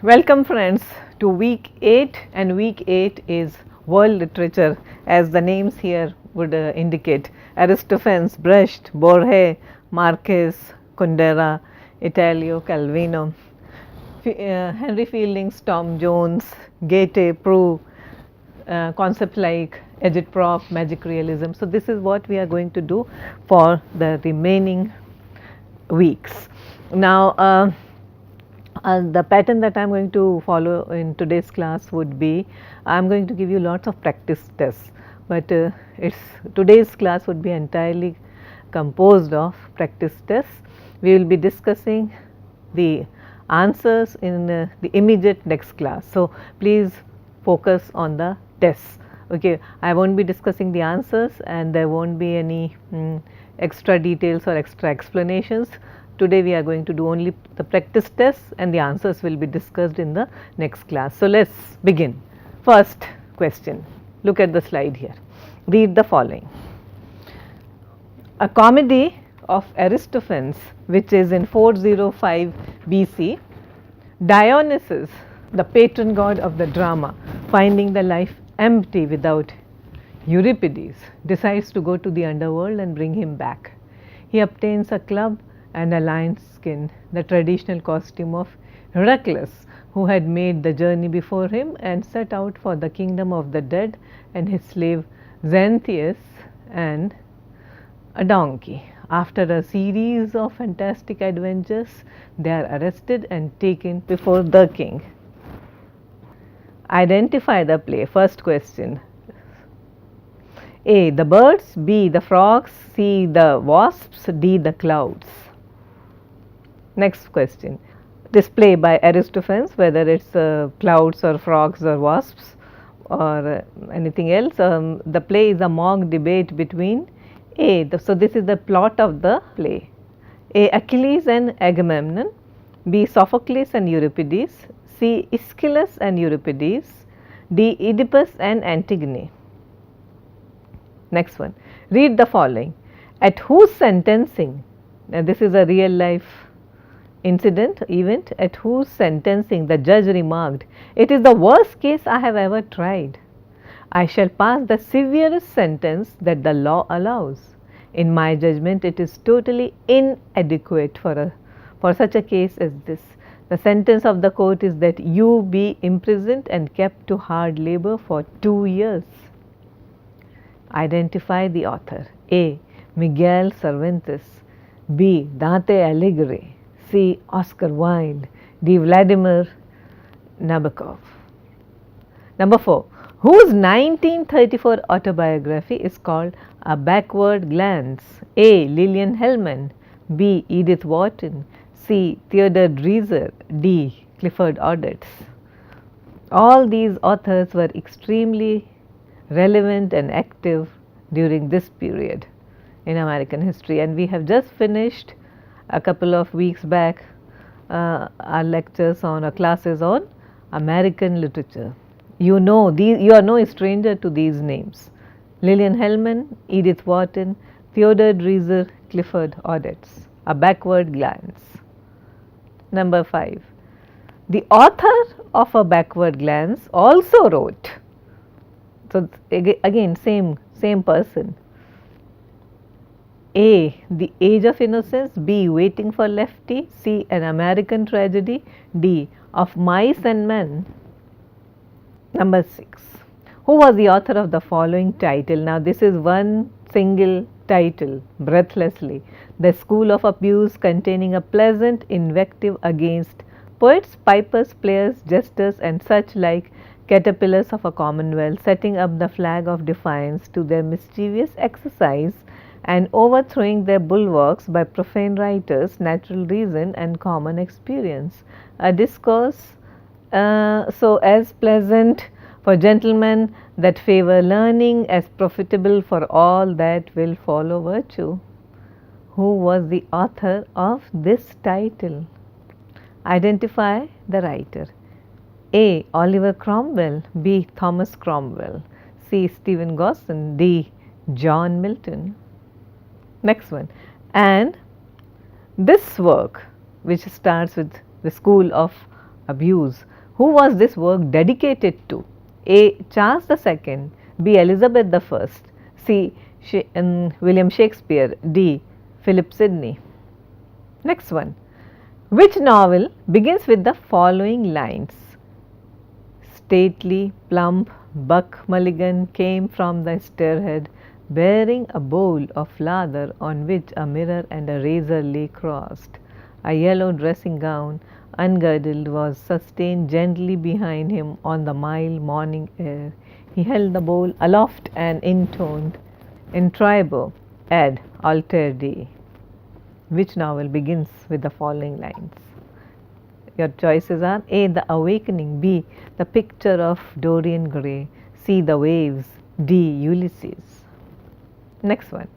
Welcome friends to week 8, and week 8 is world literature as the names here would indicate. Aristophanes, Brecht, Borges, Marquez, Kundera, Italio Calvino, Henry Fielding's Tom Jones, Goethe, Proust, concepts like agitprop, magic realism. So this is what we are going to do for the remaining weeks. Now the pattern that I am going to follow in today's class would be, I am going to give you lots of practice tests, but today's class would be entirely composed of practice tests. We will be discussing the answers in the immediate next class. So please focus on the tests. Okay, I won't be discussing the answers, and there won't be any extra details or extra explanations. Today we are going to do only the practice tests, and the answers will be discussed in the next class. So let's begin. First question, look at the slide here. Read the following. A comedy of Aristophanes, which is in 405 BC, Dionysus, the patron god of the drama, finding the life empty without Euripides, decides to go to the underworld and bring him back. He obtains a club and a lion's skin, the traditional costume of Heracles, who had made the journey before him, and set out for the kingdom of the dead and his slave Xanthias and a donkey. After a series of fantastic adventures, they are arrested and taken before the king. Identify the play. First question. A. The birds, B. The frogs, C. The wasps, D. The clouds. Next question. This play by Aristophanes, whether it's clouds or frogs or wasps or anything else, the play is a mock debate between so this is the plot of the play. A. Achilles and Agamemnon, B. Sophocles and Euripides, C. Aeschylus and Euripides, D. Oedipus and Antigone. Next one. Read the following. At whose sentencing, now this is a real life event, at whose sentencing the judge remarked, "It is the worst case I have ever tried. I shall pass the severest sentence that the law allows. In my judgment, it is totally inadequate for such a case as this. The sentence of the court is that you be imprisoned and kept to hard labor for 2 years. Identify the author. A. Miguel Cervantes, B. Dante Alighieri, C. Oscar Wilde, D. Vladimir Nabokov. Number 4. Whose 1934 autobiography is called A Backward Glance? A. Lillian Hellman, B. Edith Wharton, C. Theodore Dreiser, D. Clifford Odets. All these authors were extremely relevant and active during this period in American history, and we have just finished a couple of weeks back our lectures on our classes on American literature. You know, you are no stranger to these names: Lillian Hellman, Edith Wharton, Theodore Dreiser, Clifford Odets. A Backward Glance. Number 5. The author of A Backward Glance also wrote, so again same person, A. The Age of Innocence, B. Waiting for Lefty, C. An American Tragedy, D. Of Mice and Men. Number 6. Who was the author of the following title? Now this is one single title, breathlessly. The School of Abuse, containing a pleasant invective against poets, pipers, players, jesters, and such like caterpillars of a commonwealth, setting up the flag of defiance to their mischievous exercise and overthrowing their bulwarks by profane writers, natural reason, and common experience. A discourse so as pleasant for gentlemen that favor learning, as profitable for all that will follow virtue. Who was the author of this title? Identify the writer. A. Oliver Cromwell, B. Thomas Cromwell, C. Stephen Gosson, D. John Milton. Next one. And this work, which starts with the School of abuse. Who was this work dedicated to? A. Charles II, B. Elizabeth I, C. William Shakespeare, D. Philip Sidney. Next one. Which novel begins with the following lines? Stately, plump Buck Mulligan came from the stairhead, bearing a bowl of lather on which a mirror and a razor lay crossed. A yellow dressing gown, ungirdled, was sustained gently behind him on the mild morning air. He held the bowl aloft and intoned, "In tribo ad alter Dei." Which novel begins with the following lines? Your choices are A. The Awakening, B. The Picture of Dorian Gray, C. The Waves, D. Ulysses. Next one.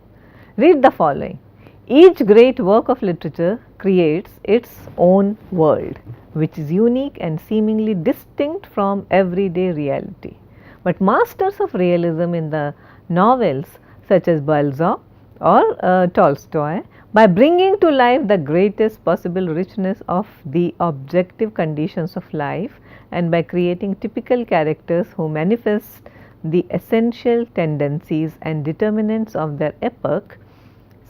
Read the following. Each great work of literature creates its own world, which is unique and seemingly distinct from everyday reality. But masters of realism in the novels such as Balzac or Tolstoy, by bringing to life the greatest possible richness of the objective conditions of life and by creating typical characters who manifest the essential tendencies and determinants of their epoch,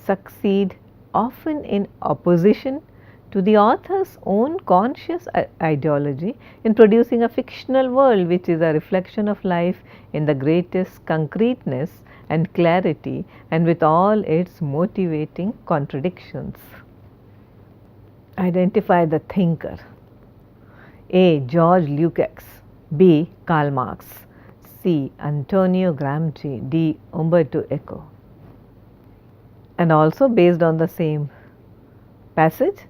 succeed often in opposition to the author's own conscious ideology in producing a fictional world which is a reflection of life in the greatest concreteness and clarity and with all its motivating contradictions. Identify the thinker. A. George Lukács, B. Karl Marx, C. Antonio Gramsci, D. Umberto Eco. And also based on the same passage,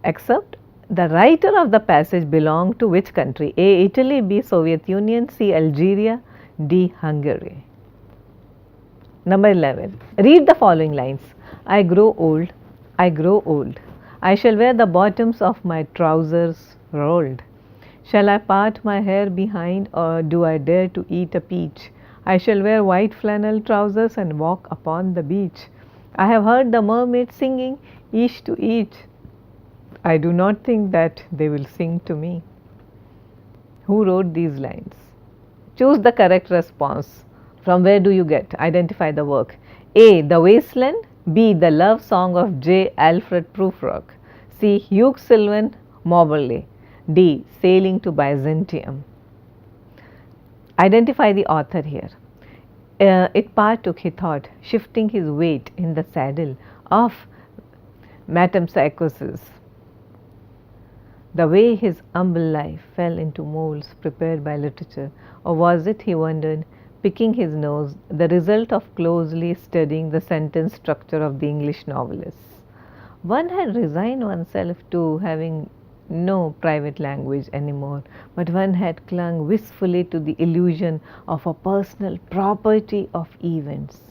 except the writer of the passage belonged to which country? A. Italy, B. Soviet Union, C. Algeria, D. Hungary. Number 11. Read the following lines. I grow old, I grow old. I shall wear the bottoms of my trousers rolled. Shall I part my hair behind, or do I dare to eat a peach? I shall wear white flannel trousers and walk upon the beach. I have heard the mermaids singing each to each. I do not think that they will sing to me. Who wrote these lines? Choose the correct response. From where do you get? Identify the work. A. The Wasteland, B. The Love Song of J. Alfred Prufrock, C. Hugh Sylvan Moberly, D. Sailing to Byzantium. Identify the author here. It partook, he thought, shifting his weight in the saddle of metempsychosis. The way his humble life fell into molds prepared by literature, or was it, he wondered, picking his nose, the result of closely studying the sentence structure of the English novelists? One had resigned oneself to having no private language anymore, but one had clung wistfully to the illusion of a personal property of events.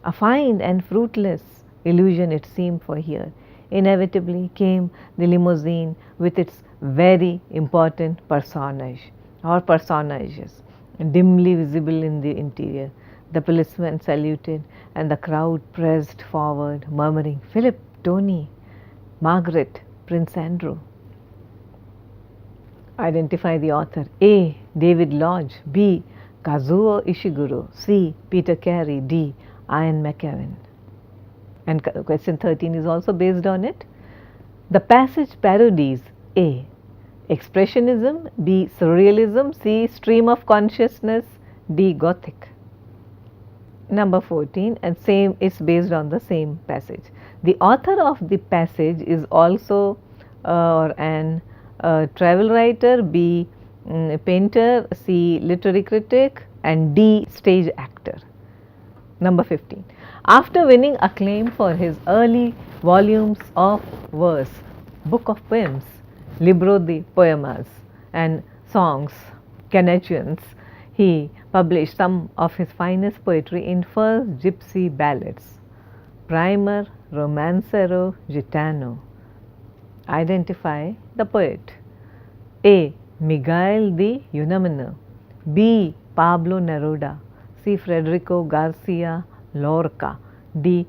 A fine and fruitless illusion it seemed, for here inevitably came the limousine with its very important personage or personages, dimly visible in the interior. The policeman saluted and the crowd pressed forward, murmuring, "Philip, Tony, Margaret, Prince Andrew." Identify the author. A. David Lodge, B. Kazuo Ishiguro, C. Peter Carey, D. Ian McEwan. And question 13 is also based on it. The passage parodies A. Expressionism, B. Surrealism, C. Stream of consciousness, D. Gothic. Number 14, and same, it's based on the same passage. The author of the passage is also an travel writer, B. Painter, C. Literary critic, and D. Stage actor. Number 15. After winning acclaim for his early volumes of verse, Book of Poems, Libro de Poemas, and Songs, Canadians, he published some of his finest poetry in First Gypsy Ballads, Primer Romancero Gitano. Identify the poet. A. Miguel de Unamuno, B. Pablo Neruda, C. Federico Garcia Lorca, D.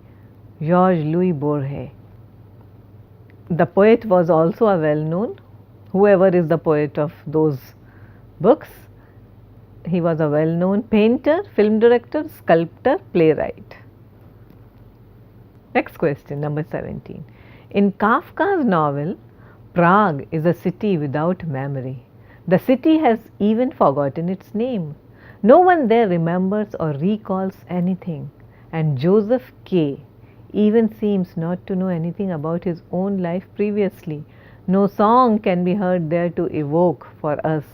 Jorge Luis Borges. The poet was also a well-known whoever is the poet of those books. He was a well-known painter, film director, sculptor, playwright. Next question, number 17. In Kafka's novel, Prague is a city without memory. The city has even forgotten its name. No one there remembers or recalls anything. And Joseph K. even seems not to know anything about his own life previously. No song can be heard there to evoke for us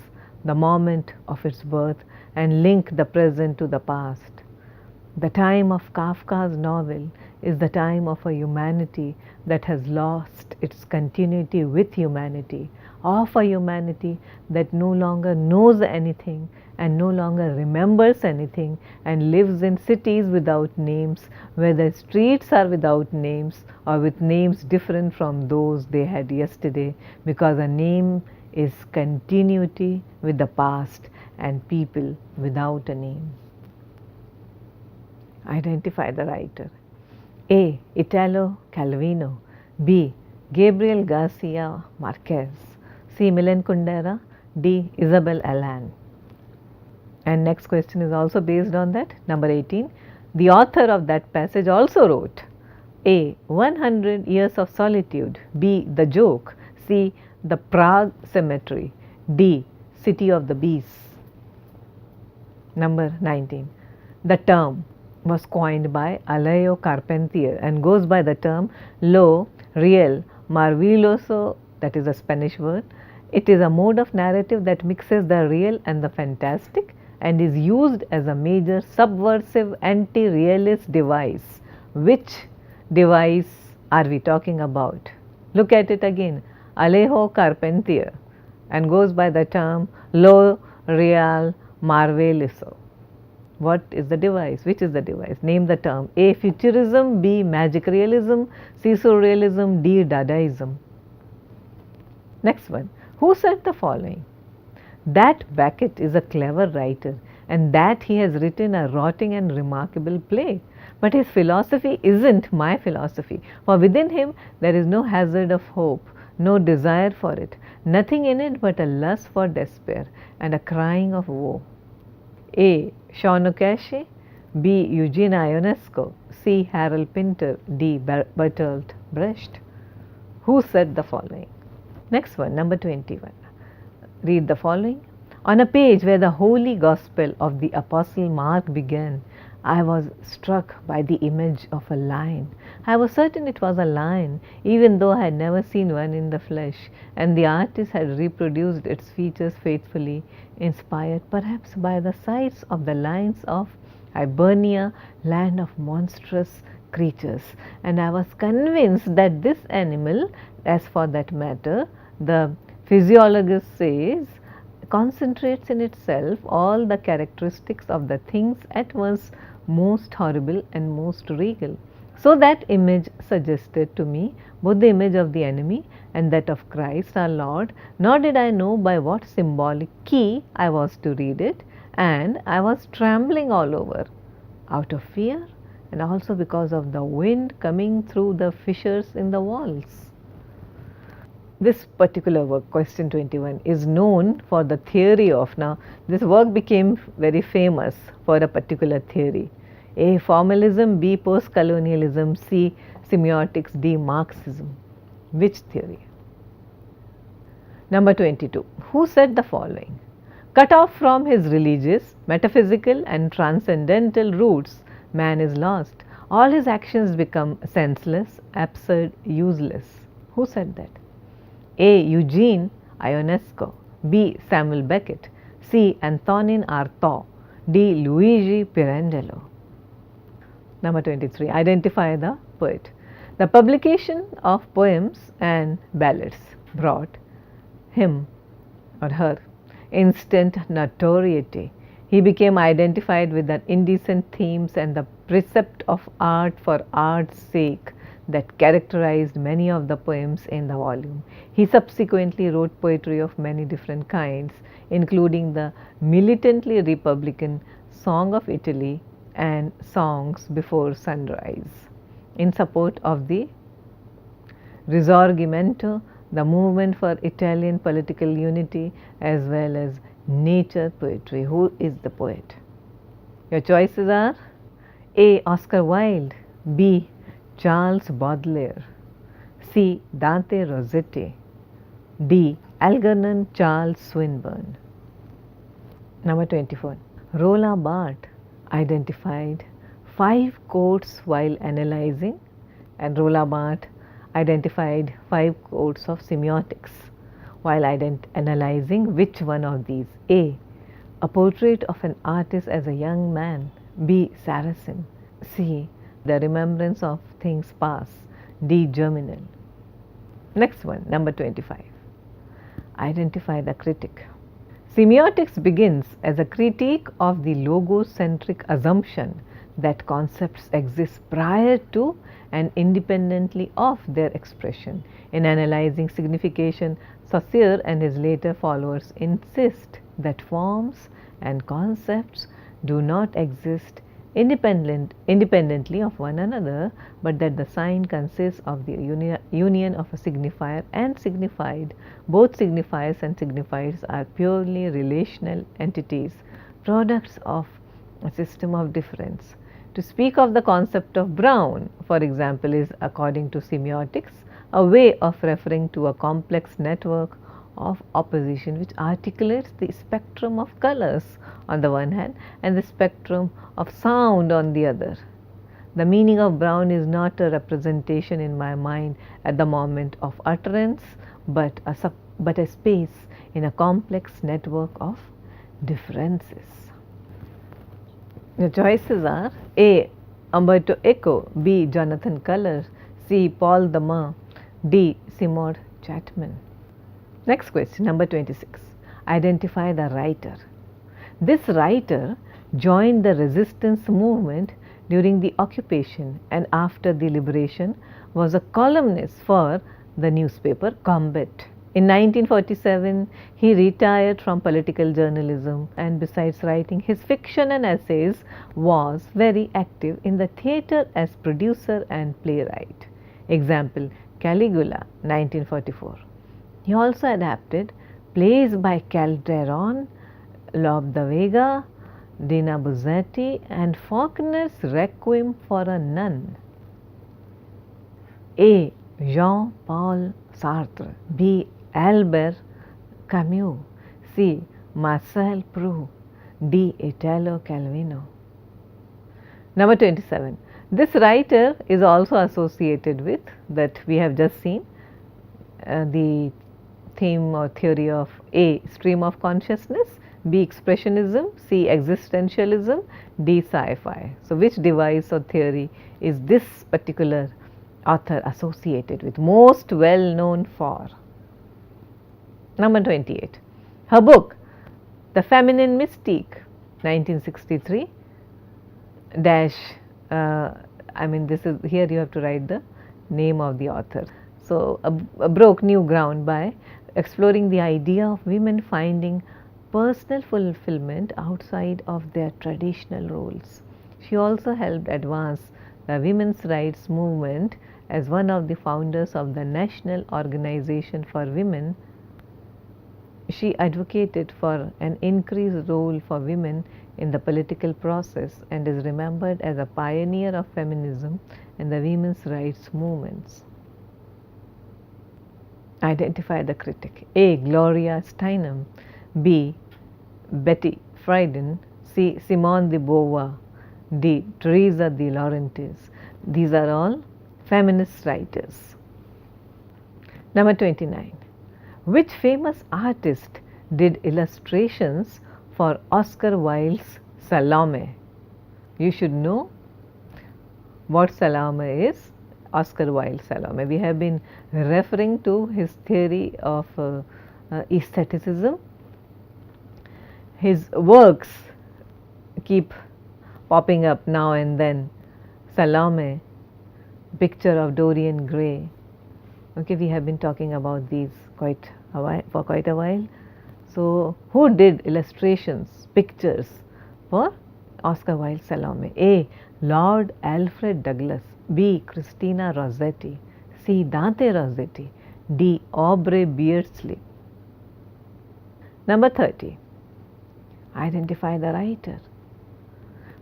the moment of its birth and link the present to the past. The time of Kafka's novel is the time of a humanity that has lost its continuity with humanity, of a humanity that no longer knows anything and no longer remembers anything and lives in cities without names, where the streets are without names or with names different from those they had yesterday, because a name is continuity with the past and people without a name. Identify the writer. A. Italo Calvino. B. Gabriel Garcia Marquez. C. Milan Kundera. D. Isabel Allende. And next question is also based on that. Number 18. The author of that passage also wrote A. 100 Years of Solitude. B. The Joke. C. The Prague Cemetery. D. City of the Beasts. Number 19. The term was coined by Alejo Carpentier and goes by the term lo real maravilloso, that is a Spanish word. It is a mode of narrative that mixes the real and the fantastic and is used as a major subversive anti-realist device. Which device are we talking about? Look at it again. Alejo Carpentier and goes by the term lo real maravilloso. What is the device? Which is the device? Name the term. A. Futurism. B. Magic realism. C. Surrealism. D. Dadaism. Next one. Who said the following? That Beckett is a clever writer and that he has written a rotting and remarkable play. But his philosophy isn't my philosophy, for within him there is no hazard of hope, no desire for it, nothing in it but a lust for despair and a crying of woe. A. Sean O'Casey. B. Eugene Ionesco. C. Harold Pinter. D. Bertolt Brecht. Who said the following? Next one, number 21. Read the following. On a page where the holy gospel of the apostle Mark began, I was struck by the image of a lion. I was certain it was a lion, even though I had never seen one in the flesh, and the artist had reproduced its features faithfully, inspired perhaps by the sights of the lions of Hibernia, land of monstrous creatures. And I was convinced that this animal, as for that matter, the physiologist says, concentrates in itself all the characteristics of the things at once most horrible and most regal. So that image suggested to me both the image of the enemy and that of Christ our Lord, nor did I know by what symbolic key I was to read it, and I was trembling all over, out of fear and also because of the wind coming through the fissures in the walls. This particular work, question 21, is known for the theory of, now this work became very famous for a particular theory. A. Formalism. B. Post-colonialism. C. Semiotics. D. Marxism. Which theory? Number 22. Who said the following? Cut off from his religious, metaphysical and transcendental roots, man is lost. All his actions become senseless, absurd, useless. Who said that? A. Eugene Ionesco. B. Samuel Beckett. C. Antonin Artaud. D. Luigi Pirandello. Number 23. Identify the poet. The publication of poems and ballads brought him or her instant notoriety. He became identified with the indecent themes and the precept of art for art's sake that characterized many of the poems in the volume. He subsequently wrote poetry of many different kinds, including the militantly republican Song of Italy and Songs Before Sunrise, in support of the Risorgimento, the movement for Italian political unity, as well as nature poetry. Who is the poet? Your choices are A. Oscar Wilde, B. Charles Baudelaire, C. Dante Rossetti, D. Algernon Charles Swinburne. Number 24. Rolla Barthes identified 5 quotes while analyzing, and Rolla Barthes identified 5 quotes of semiotics while analyzing which one of these? A. A portrait of an artist as a young man. B. Saracen. C. The remembrance of things past. D. Germinal. Next one, number 25. Identify the critic. Semiotics begins as a critique of the logocentric assumption that concepts exist prior to and independently of their expression. In analyzing signification, Saussure and his later followers insist that forms and concepts do not exist independently of one another, but that the sign consists of the union of a signifier and signified. Both signifiers and signifiers are purely relational entities, products of a system of difference. To speak of the concept of brown, for example, is, according to semiotics, a way of referring to a complex network of opposition which articulates the spectrum of colors on the one hand and the spectrum of sound on the other. The meaning of brown is not a representation in my mind at the moment of utterance, but a space in a complex network of differences. Your choices are A. Umberto Eco, B. Jonathan Culler, C. Paul Damas, D. Seymour Chapman. Next question, number 26. Identify the writer. This writer joined the resistance movement during the occupation and after the liberation was a columnist for the newspaper Combat. In 1947, he retired from political journalism and besides writing his fiction and essays was very active in the theatre as producer and playwright. Example, Caligula, 1944. He also adapted plays by Calderon, Lope de Vega, Dina Buzzati and Faulkner's Requiem for a Nun. A. Jean-Paul Sartre, B. Albert Camus, C. Marcel Proust, D. Italo Calvino. Number 27. This writer is also associated with that we have just seen the theme or theory of A. Stream of consciousness, B. Expressionism, C. Existentialism, D. Sci-fi. So, which device or theory is this particular author associated with, most well known for? Number 28. Her book, The Feminine Mystique, 1963, dash, this is, here you have to write the name of the author. So, broke new ground by exploring the idea of women finding personal fulfillment outside of their traditional roles. She also helped advance the women's rights movement as one of the founders of the National Organization for Women. She advocated for an increased role for women in the political process and is remembered as a pioneer of feminism and the women's rights movements. Identify the critic. A. Gloria Steinem, B. Betty Friedan, C. Simone de Beauvoir, D. Teresa de Laurentis. These are all feminist writers. Number 29. Which famous artist did illustrations for Oscar Wilde's Salome? You should know what Salome is. Oscar Wilde's Salome. We have been referring to his theory of aestheticism. His works keep popping up now and then. Salome, picture of Dorian Gray. Okay, we have been talking about these for quite a while. So, who did illustrations, pictures for Oscar Wilde's Salome? A. Lord Alfred Douglas, B. Christina Rossetti, C. Dante Rossetti, D. Aubrey Beardsley. Number 30. Identify the writer.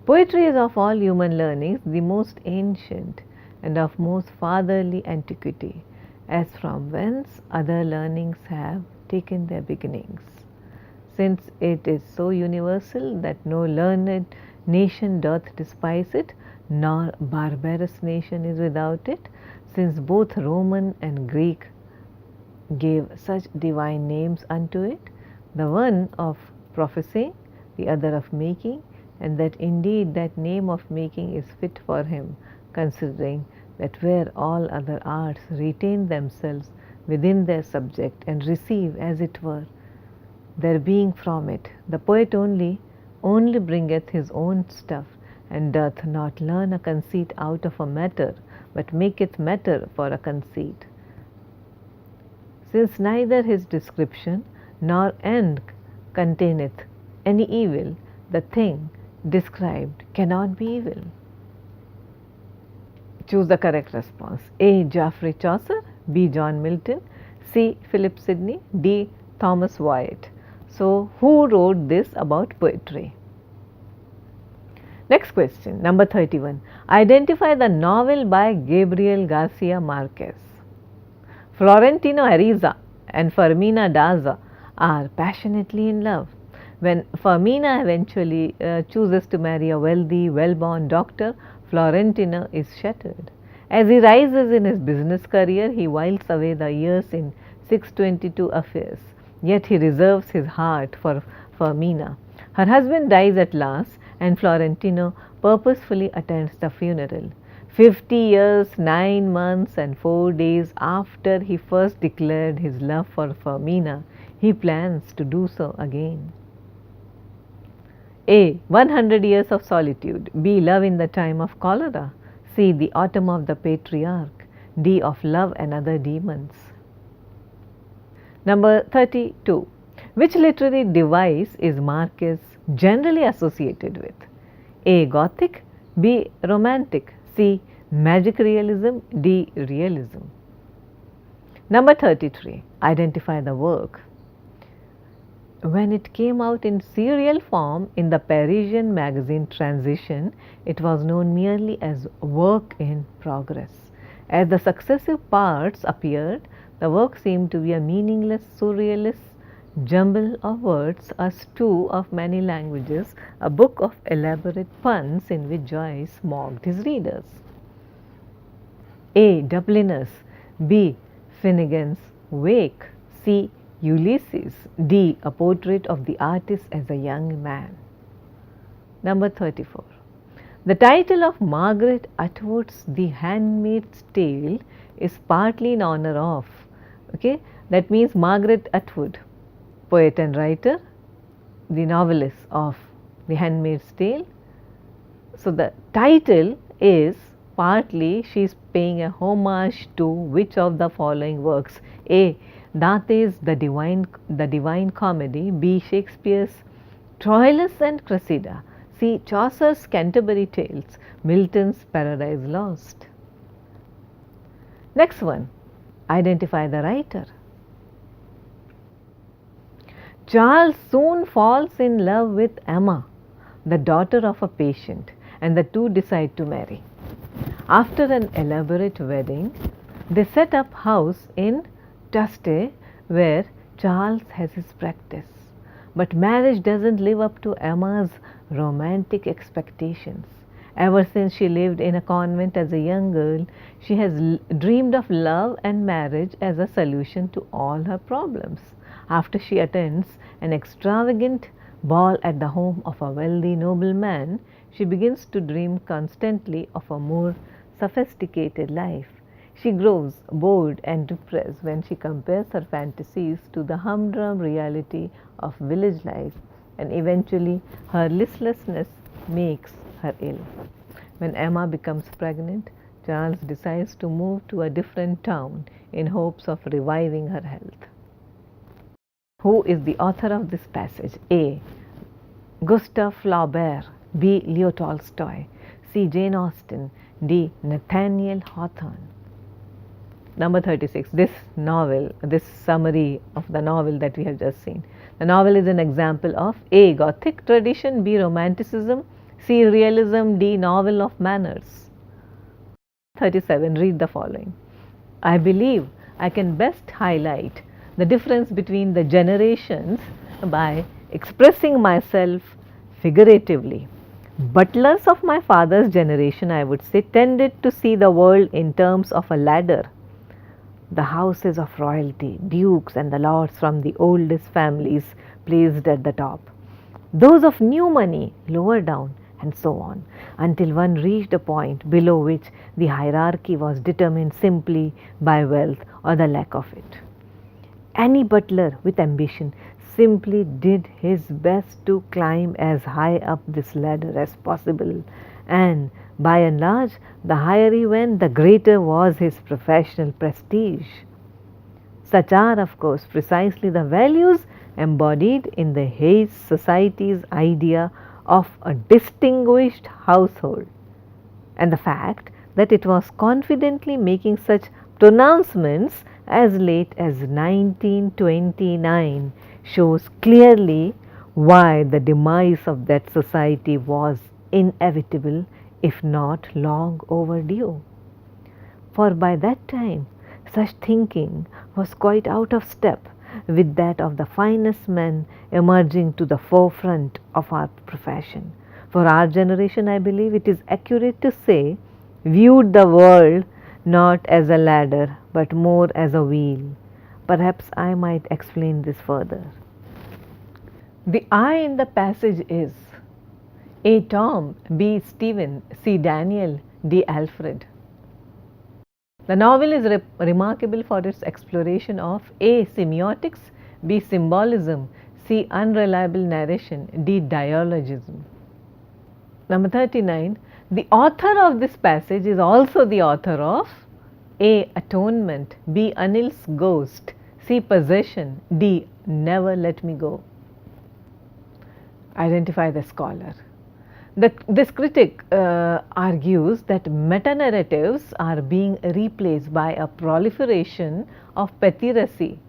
Poetry is of all human learnings the most ancient and of most fatherly antiquity, as from whence other learnings have taken their beginnings. Since it is so universal that no learned nation doth despise it, nor barbarous nation is without it, since both Roman and Greek gave such divine names unto it, the one of prophesying, the other of making, and that indeed that name of making is fit for him, considering that where all other arts retain themselves within their subject and receive, as it were, their being from it, the poet only bringeth his own stuff, and doth not learn a conceit out of a matter, but maketh matter for a conceit. Since neither his description nor end containeth any evil, the thing described cannot be evil. Choose the correct response. A. Geoffrey Chaucer, B. John Milton, C. Philip Sidney, D. Thomas Wyatt. So, who wrote this about poetry? Next question, number 31. Identify the novel by Gabriel Garcia Marquez. Florentino Ariza and Fermina Daza are passionately in love. When Fermina eventually chooses to marry a wealthy, well-born doctor, Florentino is shattered. As he rises in his business career, he whiles away the years in 622 affairs. Yet he reserves his heart for Fermina. Her husband dies at last, and Florentino purposefully attends the funeral. 50 years, 9 months, and 4 days after he first declared his love for Fermina, he plans to do so again. A. 100 Years of Solitude. B. Love in the Time of Cholera. C. The Autumn of the Patriarch. D. Of Love and Other Demons. Number 32. Which literary device is Marquez generally associated with? A. Gothic. B. Romantic. C. Magic realism. D. Realism. Number 33. Identify the work. When it came out in serial form in the Parisian magazine Transition, it was known merely as Work in Progress. As the successive parts appeared, the work seemed to be a meaningless, surrealist jumble of words, a stew of many languages, a book of elaborate puns in which Joyce mocked his readers. A. Dubliners. B. Finnegan's Wake. C. Ulysses. D. A portrait of the artist as a young man. Number 34. The title of Margaret Atwood's The Handmaid's Tale is partly in honor of, that means Margaret Atwood, poet and writer, the novelist of The Handmaid's Tale. So the title is partly she is paying a homage to which of the following works? A. Dante's The Divine Comedy. B. Shakespeare's Troilus and Cressida. C. Chaucer's Canterbury Tales. Milton's Paradise Lost. Next one. Identify the writer. Charles soon falls in love with Emma, the daughter of a patient, and the two decide to marry. After an elaborate wedding, they set up house in Tuste, where Charles has his practice. But marriage doesn't live up to Emma's romantic expectations. Ever since she lived in a convent as a young girl, she has dreamed of love and marriage as a solution to all her problems. After she attends an extravagant ball at the home of a wealthy nobleman, she begins to dream constantly of a more sophisticated life. She grows bored and depressed when she compares her fantasies to the humdrum reality of village life, and eventually her listlessness makes her ill. When Emma becomes pregnant, Charles decides to move to a different town in hopes of reviving her health. Who is the author of this passage? A. Gustave Flaubert. B. Leo Tolstoy. C. Jane Austen. D. Nathaniel Hawthorne. Number 36, this novel, this summary of the novel that we have just seen. The novel is an example of A. Gothic tradition, B. Romanticism, C. Realism, D. Novel of manners. 37, read the following. I believe I can best highlight the difference between the generations by expressing myself figuratively. Butlers of my father's generation, I would say, tended to see the world in terms of a ladder. The houses of royalty, dukes and the lords from the oldest families placed at the top, those of new money lower down, and so on, until one reached a point below which the hierarchy was determined simply by wealth or the lack of it. Any butler with ambition simply did his best to climb as high up this ladder as possible, and by and large, the higher he went, the greater was his professional prestige. Such are, of course, precisely the values embodied in the Hayes Society's idea of a distinguished household, and the fact that it was confidently making such pronouncements as late as 1929 shows clearly why the demise of that society was inevitable, if not long overdue. For by that time, such thinking was quite out of step with that of the finest men emerging to the forefront of our profession. For our generation, I believe it is accurate to say, viewed the world not as a ladder but more as a wheel. Perhaps I might explain this further. The I in the passage is A. Tom, B. Stephen, C. Daniel, D. Alfred. The novel is remarkable for its exploration of A. semiotics, B. symbolism, C. unreliable narration, D. dialogism. Number 39, the author of this passage is also the author of A. atonement, B. Anil's ghost, C. possession, D. never let me go. Identify the scholar. This critic argues that meta-narratives are being replaced by a proliferation of pathiracy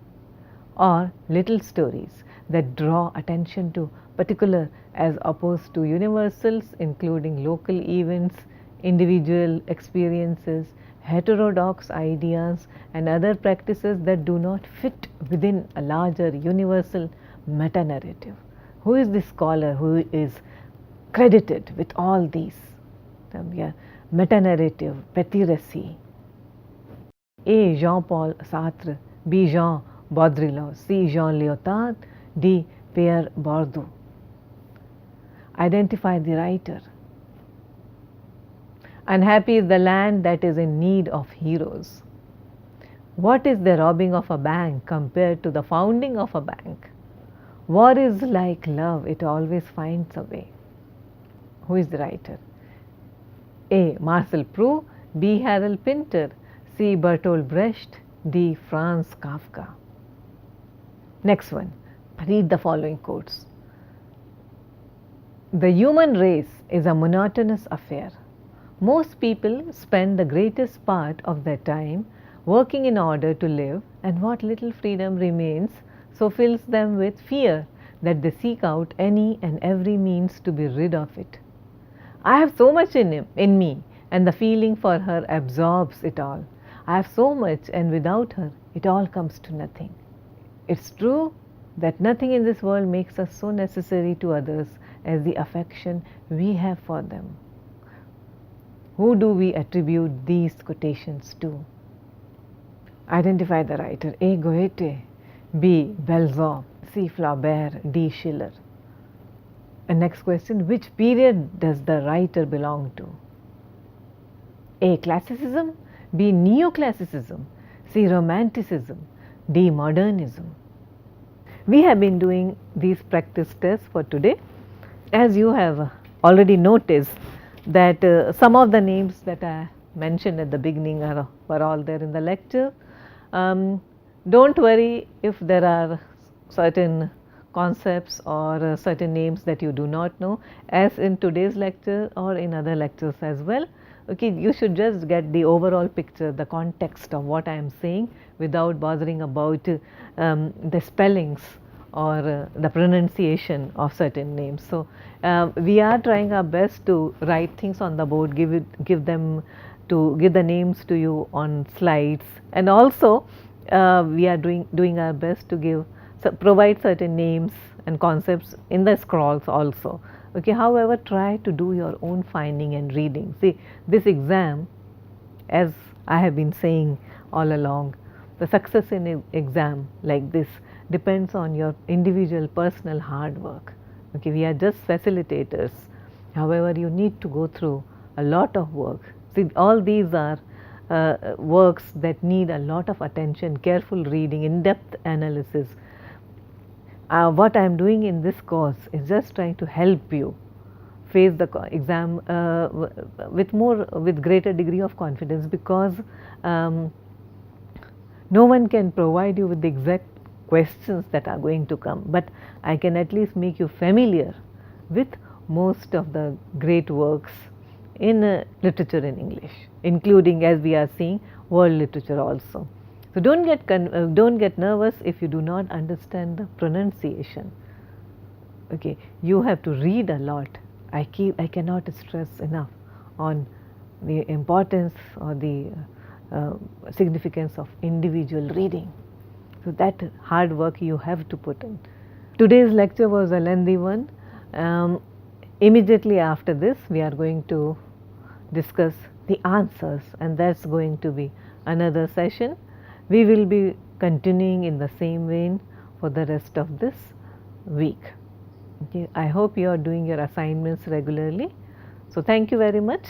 or little stories that draw attention to particular as opposed to universals, including local events, individual experiences, heterodox ideas and other practices that do not fit within a larger universal meta-narrative. Who is the scholar who is credited with all these? Meta-narrative, pathiracy. A. Jean-Paul Sartre, B. Jean Baudrillard, C. Jean Lyotard, D. Pierre Bourdieu. Identify the writer. Unhappy is the land that is in need of heroes. What is the robbing of a bank compared to the founding of a bank? War is like love, it always finds a way. Who is the writer? A. Marcel Proust, B. Harold Pinter, C. Bertolt Brecht, D. Franz Kafka. Next one, read the following quotes. The human race is a monotonous affair. Most people spend the greatest part of their time working in order to live, and what little freedom remains so fills them with fear that they seek out any and every means to be rid of it. I have so much in me, and the feeling for her absorbs it all. I have so much, and without her, it all comes to nothing. It's true that nothing in this world makes us so necessary to others as the affection we have for them. Who do we attribute these quotations to? Identify the writer. A. Goethe, B. Balzac, C. Flaubert, D. Schiller. And next question, which period does the writer belong to? A. Classicism, B. Neoclassicism, C. Romanticism, D. Modernism. We have been doing these practice tests for today. As you have already noticed that some of the names that I mentioned at the beginning were all there in the lecture. Don't worry if there are certain concepts or certain names that you do not know, as in today's lecture or in other lectures as well. Okay, you should just get the overall picture, the context of what I am saying without bothering about the spellings or the pronunciation of certain names. So we are trying our best to write things on the board, give the names to you on slides, and also we are doing our best to provide certain names and concepts in the scrolls also. Okay, however, try to do your own finding and reading. See, this exam, as I have been saying all along, the success in an exam like this depends on your individual personal hard work. Okay, we are just facilitators. However, you need to go through a lot of work. See, all these are works that need a lot of attention, careful reading, in-depth analysis. What I am doing in this course is just trying to help you face the exam with greater degree of confidence, because no one can provide you with the exact questions that are going to come, but I can at least make you familiar with most of the great works in literature in English, including, as we are seeing, world literature also. So don't get nervous if you do not understand the pronunciation. Okay, you have to read a lot. I cannot stress enough on the importance or the significance of individual reading. So that hard work you have to put in. Today's lecture was a lengthy one. Immediately after this, we are going to discuss the answers, and that's going to be another session. We will be continuing in the same vein for the rest of this week. Okay, I hope you are doing your assignments regularly. So thank you very much.